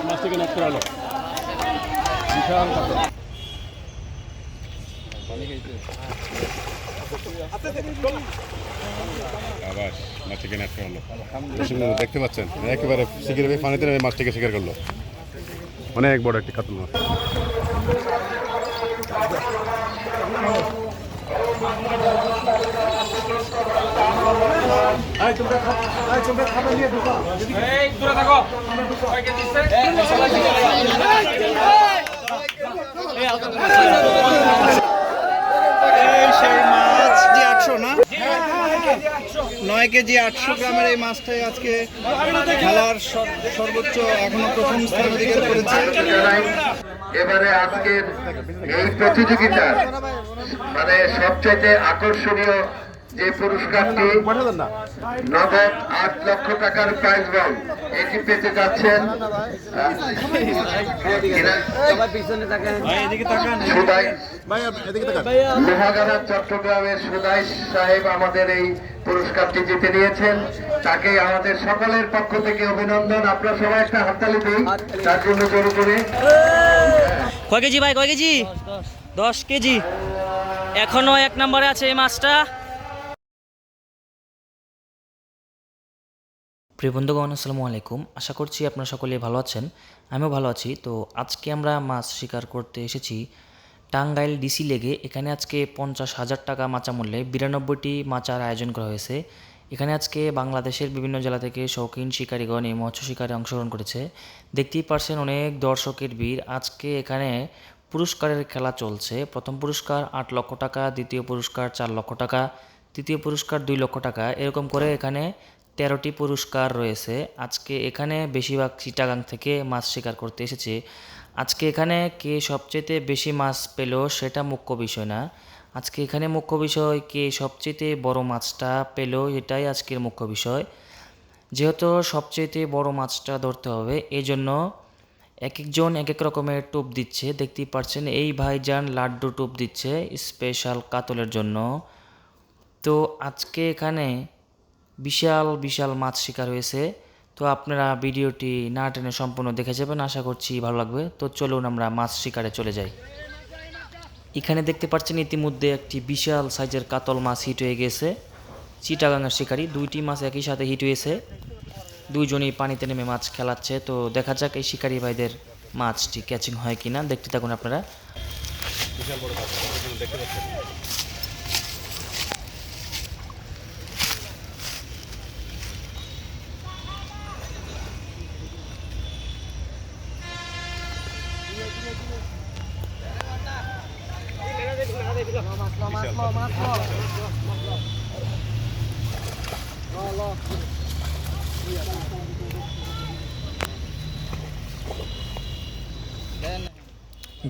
মাছটিকে নষ্ট হলো বিশাল কাতল। আবাস মাছটিকে নষ্ট হলো। দেখতে পাচ্ছেন একেবারে শিকার পানিতে মাছটিকে শিকার করলো। অনেক বড় একটি কাতল মাছ। নয় কেজি 800 গ্রামের এই মাছটাই আজকে খেলার সর্বোচ্চ এখনো প্রথম স্থান অধিকার করেছে। এবারে আজকের এই প্রতিযোগিতার মানে সবচেয়ে আকর্ষণীয় যে পুরস্কারটি নগদ 8 লক্ষ টাকার প্রাইজ বল এটি পেতে যাচ্ছেন লোহাগাড়া চট্টগ্রামের সুদাই সাহেব আমাদের এই পুরস্কারটি জিতে নিয়েছেন। তাকে আমাদের সকলের পক্ষ থেকে অভিনন্দন। আপনারা সবাই একটা হাততালি দিন তার জন্য জোরে করে। কয় কেজি ভাই, কয় কেজি? 10 কেজি। এখনো 1 নম্বরে আছে এই মাছটা। প্রিয় বন্ধুগণ, আসসালামু আলাইকুম। আশা করছি আপনারা সকলেই ভালো আছেন, আমিও ভালো আছি। তো আজকে আমরা মাছ শিকার করতে এসেছি টাঙ্গাইল ডিসি লেগে। এখানে আজকে 50,000 টাকা মাচা মূল্যে 92টি মাচার আয়োজন করা হয়েছে। এখানে আজকে বাংলাদেশের বিভিন্ন জেলা থেকে শৌখিন শিকারীগণ এই মৎস্য শিকারে অংশগ্রহণ করেছে। দেখতেই পারছেন অনেক দর্শকের ভিড়। আজকে এখানে পুরস্কারের খেলা চলছে। প্রথম পুরস্কার 8 লক্ষ টাকা, দ্বিতীয় পুরস্কার 4 লক্ষ টাকা, তৃতীয় পুরস্কার 2 লক্ষ টাকা। এরকম করে এখানে 13টি পুরস্কার রয়েছে। আজকে এখানে বেশিরভাগ চিটাগাং থেকে মাছ শিকার করতে এসেছে। আজকে এখানে কে সবচেয়ে বেশি মাছ পেল সেটা মুখ্য বিষয় না। আজকে এখানে মুখ্য বিষয় কে সবচেয়ে বড় মাছটা পেল, এটাই আজকের মুখ্য বিষয়। যেহেতু সবচেয়ে বড় মাছটা ধরতে হবে, এই জন্য এক একজন এক এক রকমের টোপ দিচ্ছে। দেখতেই পাচ্ছেন এই ভাইজান লাড্ডু টোপ দিচ্ছে স্পেশাল কাতলের জন্য। তো আজকে এখানে বিশাল বিশাল মাছ শিকার হয়েছে। তো আপনারা ভিডিওটি না টেনে সম্পূর্ণ দেখে যাবেন, আশা করছি ভালো লাগবে। তো চলুন আমরা মাছ শিকারে চলে যাই। এখানে দেখতে পাচ্ছেন ইতিমধ্যে একটি বিশাল সাইজের কাতল মাছ হিট হয়ে গেছে। চিটাগাঙের শিকারি 2টি মাছ একই সাথে হিট হয়েছে। দুইজনই পানিতে নেমে মাছ খেলাচ্ছে। তো দেখা যাক এই শিকারি ভাইদের মাছটি ক্যাচিং হয় কিনা, দেখতে থাকুন আপনারা। বিশাল বড় কাতল দেখতে পাচ্ছেন।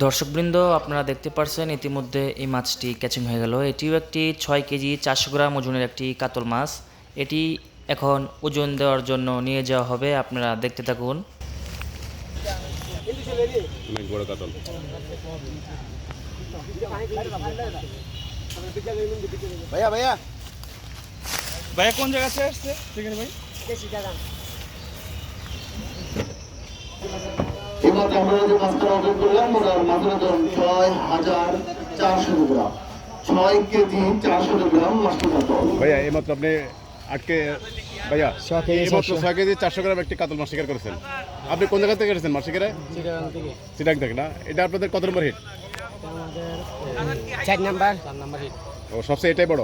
দর্শকবৃন্দ, আপনারা দেখতে পাচ্ছেন ইতিমধ্যে এই মাছটি ক্যাচিং হয়ে গেল। এটিও একটি 6 কেজি 400 গ্রাম ওজনের একটি কাতল মাছ। এটি এখন ওজন দেওয়ার জন্য নিয়ে যাওয়া হবে, আপনারা দেখতে থাকুন। অনেক বড় কাতল। ভাইয়া ভাইয়া ভাইয়া কোন জায়গা থেকে আসছে সেখানে ভাই? এবার আমরা যে মাছটা অর্ডার করলাম ওনার মাছের ওজন 6,400 গ্রাম, 6 কেজি 400 গ্রাম মাছটা কাতল। ভাইয়া এইমাত্র আপনি আটকে ভাইয়া এইমাত্র 6 কেজি 400 গ্রাম একটি কাতল মাছ শিকার করেছেন। আপনি কোন জায়গা থেকে এসেছেন মাছ শিকারে? চিটাগাং থেকে না? এটা আপনাদের কত নম্বর হিট? 4 number hit. ও সবচেয়ে এটাই বড়।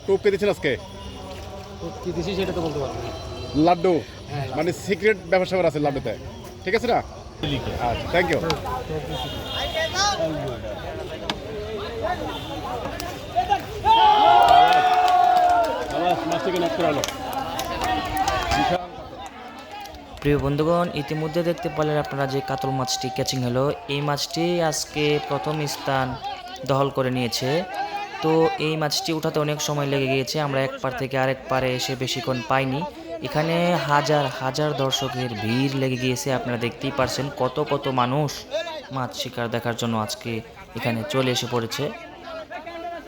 টোপ কে দিচ্ছেন আজকে? কি দিছি সেটা তো বলতে পারবো না। লাড্ডু মানে সিক্রেট ব্যবসা আছে লাড্ডুতে, ঠিক আছে না? আচ্ছা, থ্যাংক ইউ। মাছটিকে নষ্ট হলো। প্রিয় বন্ধুগণ, ইতিমধ্যে দেখতে পারলেন আপনারা যে কাতল মাছটি ক্যাচিং হলো। এই মাছটি আজকে প্রথম স্থান দখল করে নিয়েছে। তো এই মাছটি উঠাতে অনেক সময় লেগে গিয়েছে। আমরা এক পার থেকে আরেক পারে এসে বেশিক্ষণ পাইনি। এখানে হাজার হাজার দর্শকের ভিড় লেগে গিয়েছে। আপনারা দেখতেই পারছেন কত কত মানুষ মাছ শিকার দেখার জন্য আজকে এখানে চলে এসে পড়েছে।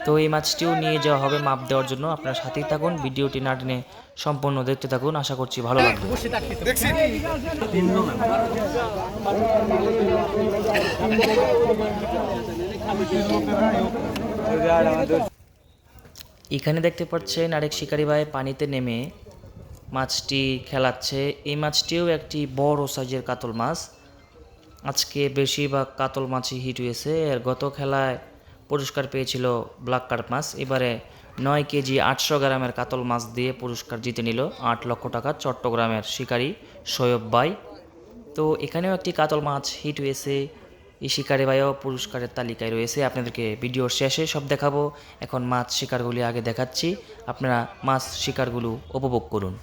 তো এই মাছটিও নিয়ে যাওয়া হবে মাপ দেওয়ার জন্য। আপনারা সাথেই থাকুন, ভিডিওটি না টেনে সম্পূর্ণ দেখতে থাকুন, আশা করছি ভালো লাগবে। এখানে দেখতে পাচ্ছেন আরেক শিকারি ভাই পানিতে নেমে মাছটি খেলাচ্ছে। এই মাছটিও একটি বড় সাইজের কাতল মাছ। আজকে বেশিরভাগ কাতল মাছই হিট হয়েছে। এর গত খেলায় পুরস্কার পেয়েছিল ব্ল্যাক কার্প মাছ। এবারে 9 কেজি 800 গ্রামের কাতল মাছ দিয়ে পুরস্কার জিতে নিল 8 লক্ষ টাকা চট্টগ্রামের শিকারী সৈয়ব ভাই। তো এখানেও একটি কাতল মাছ হিট হয়েছে। এই শিকারি ভাইও পুরস্কারের তালিকায় রয়েছে। আপনাদেরকে ভিডিওর শেষে সব দেখাবো। এখন মাছ শিকারগুলি আগে দেখাচ্ছি, আপনারা মাছ শিকারগুলো উপভোগ করুন।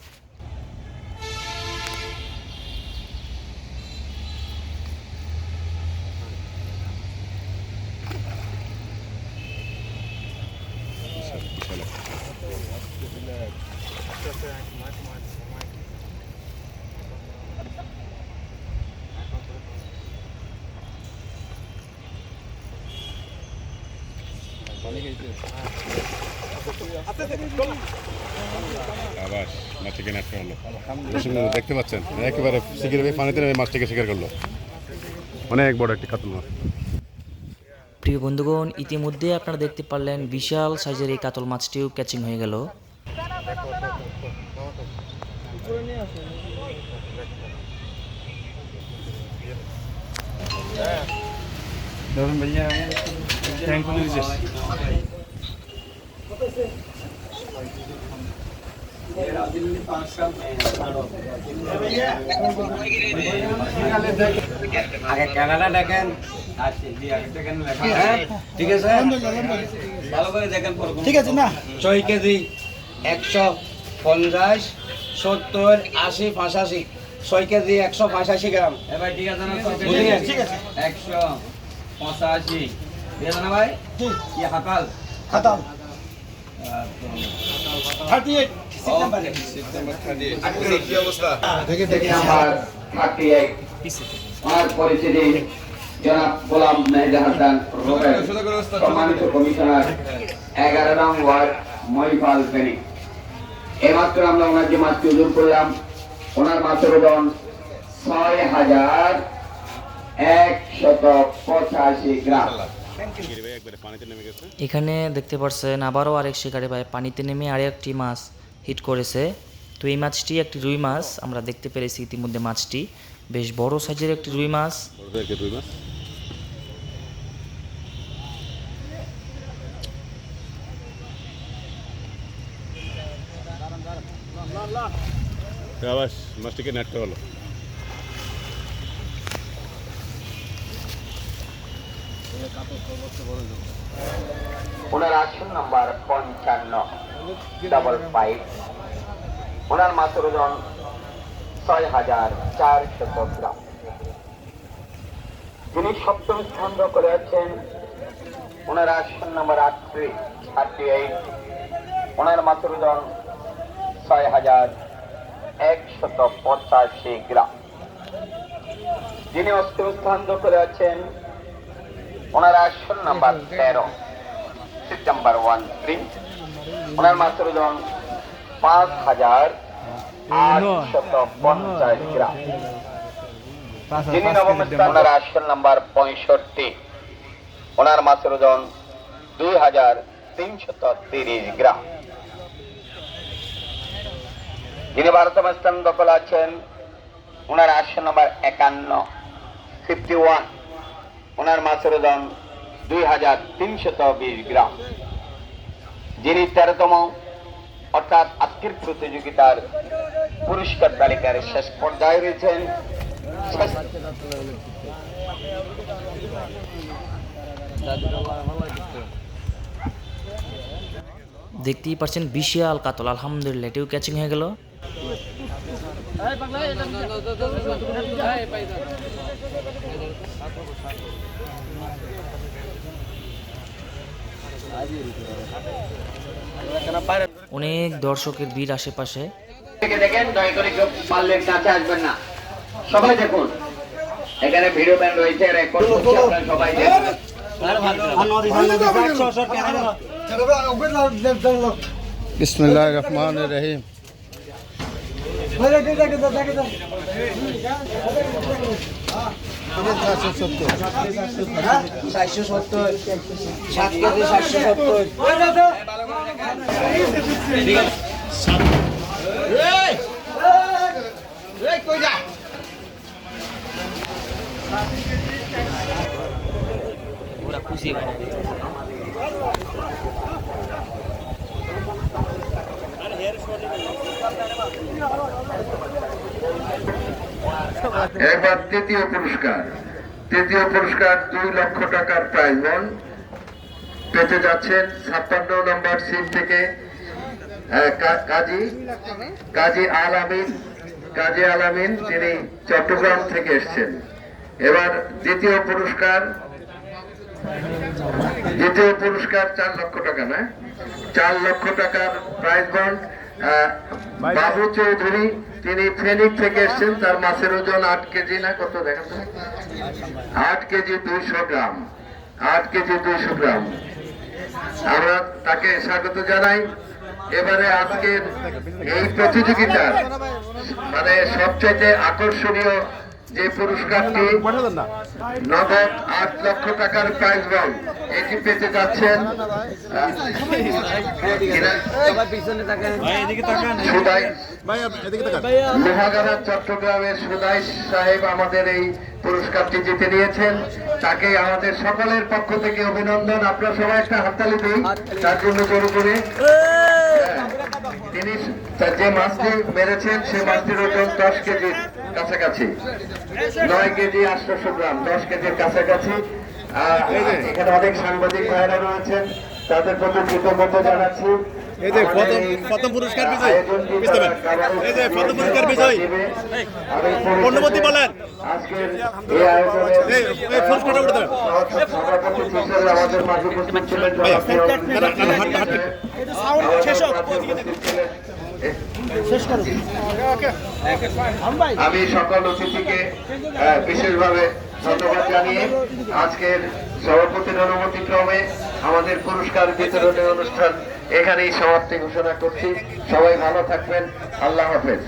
আবার মাছটিকে নাটক হলো। দেখতে পাচ্ছেন একেবারে শিকারি ভাই পানিতে নেমে মাছটিকে শিকার করলো। অনেক বড় একটি কাতল মাছ। প্রিয় বন্ধুগণ, ইতিমধ্যে আপনারা দেখতে পারলেন বিশাল সাইজের এই কাতল মাছটিও ক্যাচিং হয়ে গেল। আগে ক্যামেরা দেখেন, ঠিক আছে, ভালো করে দেখেন, ঠিক আছে না? 6 কেজি 150 70 80 85 6 কেজি 185 গ্রাম। এবার ঠিক আছে না? ঠিক আছে, 185 ঠিক আছে না ভাই? কি হাকাল খাতাম 38 সেপ্টেম্বর 38 কি অবস্থা দেখে আমার 38 আর পরিচিতি জনাব গোলাম মেহেদি হাসান রুবেল, সম্মানিত কমিশনার 11 নং ওয়ার্ড মহিপাল ফেনী। এইমাত্র আমরা ওনার যে মাছটি উজুর করলাম, ওনার মাছের ওজন 6185 গ্রাম। এখানে দেখতে পাচ্ছেন আবারও আরেক শিকারি ভাই পানিতে নেমে আরেকটি মাছ হিট করেছে। তো এই মাছটি একটি রুই মাছ, আমরা দেখতে পেরেছি ইতিমধ্যে মাছটি বেশ বড় সাইজের একটি রুই মাছ। আবার মাছটিকে নাটক হলো। ওনার আসন নাম্বার 5555, ওনার মাছের ওজন 6400 গ্রাম। যিনি সপ্তম স্থান দখলে আছেন, ওনার আসন নাম্বার 38, ওনার মাছের ওজন 6185 গ্রাম। যিনি অষ্টম স্থান দখলে আছেন, ওনার আসন নাম্বার 13, সেপ্টেম্বর 13, ওনার মাছের ওজন 5850 গ্রাম। যিনি নবম স্থান, ওনার আসন নাম্বার 65, ওনার মাছের ওজন 2330 গ্রাম। যিনি 12তম স্থান দখল আছেন, ওনার আসন নাম্বার 51, 51, ওনার মাছের ওজন 2320 গ্রাম। যিনি 13তম অর্থাৎ আজকের প্রতিযোগিতার পুরস্কার তালিকার শেষ পর্যায়ে রয়েছেন, দেখতেই পাচ্ছেন বিশাল কাতল, আলহামদুলিল্লাহ এটিও ক্যাচিং হয়ে গেল। অনেক দর্শকের ভিড় আশেপাশে। দেখেন, দয়া করে কেউ পারলে কাছে আসবেন না, সবাই দেখুন। এখানে ভিডিও ব্যান রয়েছে, রেকর্ড করছি, আপনারা সবাই দেখুন। বিসমিল্লাহির রহমানির রহিম। চারশো সত্তর 7 কেজি 770 ওরা খুশি এবার তৃতীয় পুরস্কার 2 লক্ষ টাকার প্রাইজ বন্ড পেতে যাচ্ছেন 56 নম্বর সিট থেকে কাজী আল আমিন তিনি চট্টগ্রাম থেকে এসেছেন। এবার দ্বিতীয় পুরস্কার 4 লক্ষ টাকা, না 4 লক্ষ টাকার প্রাইজ বন্ড বাবু চৌধুরী তিনি ফেনী থেকে এসেছেন। তার মাছের ওজন 8 কেজি, না কত দেখেন তো, 8 কেজি 200 গ্রাম, 8 কেজি 200 গ্রাম। আমরা তাকে স্বাগত জানাই। এবারে আজকের এই প্রতিযোগিতার মানে সবচেয়ে আকর্ষণীয় যে পুরস্কারটি নগদ 8 লক্ষ টাকার প্রাইজ বন্ড, এটি পেতে যাচ্ছেন লোহাগাড়া চট্টগ্রামের সুদাই সাহেব আমাদের এই পুরস্কারটি জিতে নিয়েছেন। তাকে আমাদের সকলের পক্ষ থেকে অভিনন্দন। আপনারা সবাই একটা হাততালি দিন তার জন্য জোরে করে। তিনি যে মাছটি মেরেছেন সে মাছটির ওজন 10 কেজির কাছাকাছি, 9 কেজি 800 গ্রাম, 10 কেজির কাছাকাছি। এখানে অনেক সাংবাদিক ভাইরা রয়েছেন, তাদের প্রতি কৃতজ্ঞতা জানাচ্ছি। এই যে প্রথম পুরস্কার বিজয়ী, এই যে প্রথম পুরস্কার বিজয়ী পূর্ণবতী বলেন, আজকের এই আয়োজনে এই পুরস্কারটা উঠে দেন সভাপতি হিসেবে আমাদের মাঝে উপস্থিত ছিলেন আমি সকল অতিথিকে বিশেষভাবে ধন্যবাদ জানিয়ে আজকের সভাপতির অনুমতি ক্রমে আমাদের পুরস্কার বিতরণের অনুষ্ঠান এখানেই সমাপ্তি ঘোষণা করছি। সবাই ভালো থাকবেন। আল্লাহ হাফেজ।